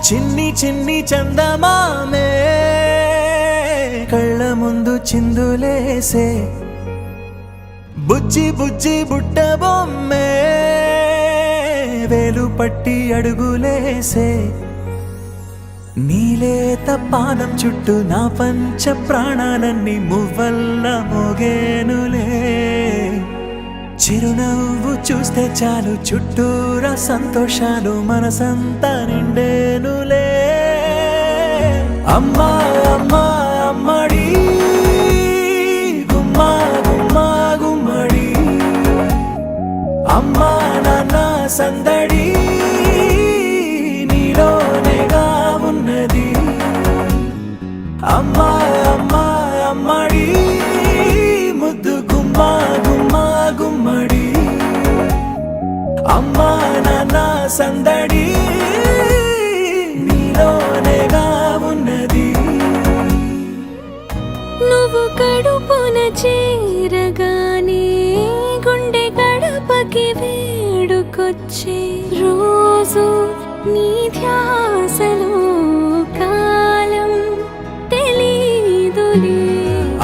చిన్ని చిన్ని చందమామే కళ్ళ ముందు చిందులేసే బుజ్జి బుజ్జి బుట్ట బొమ్మే వేలు పట్టి అడుగులేసే నీలేత పానం చుట్టూ నా పంచ ప్రాణాలన్నీ మువ్వల్ల మోగేనులే చిరునవ్వు చూస్తే చాలు చుట్టూరా సంతోషాలు మనసంతా నిండేనులే అమ్మా అమ్మా అమ్మడి గుమ్మా గుమ్మా గుమ్మడి అమ్మా నాన్న సందడి నీలోనేగా ఉన్నది అమ్మా అమ్మా అమ్మడి ముద్దు గుమ్మా గుమ్మా గుమ్మడి అమ్మా నాన్న సందడి నీలోనేగా ఉన్నది నువ్వు కడుపున చేరగానే గుండె గడపకి వేడుకొచ్చే రోజు నీ ధ్యాసలో కాలం తెలీదులే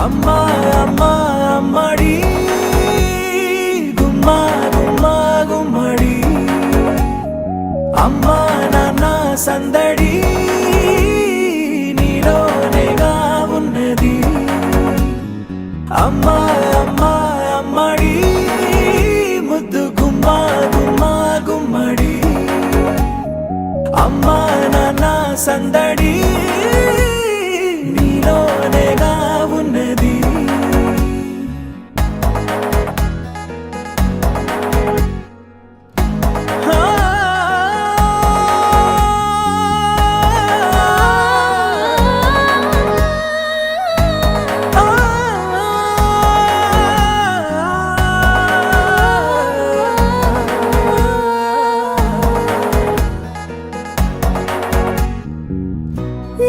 అమ్మా అమ్మా అమ్మడి గుమ్మా గుమ్మా గుమ్మడి అమ్మా నాన్న సందడి నీలోనేగా ఉన్నది అమ్మా అమ్మా అమ్మడి ముద్దు గుమ్మా గుమ్మా గుమ్మడి అమ్మా నాన్న సందడి నీలోనేగా ఉన్నది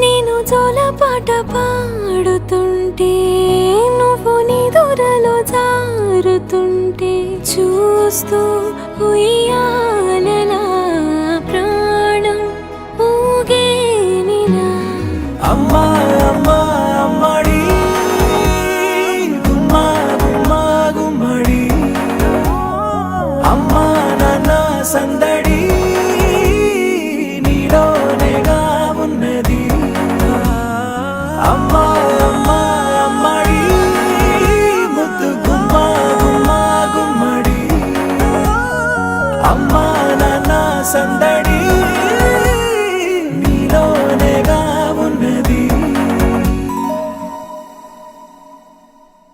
నేను జోలపాట పాడుతుంటే నువ్వు నిదురలో జారుతుంటే చూస్తూ ఉయ్యాలలా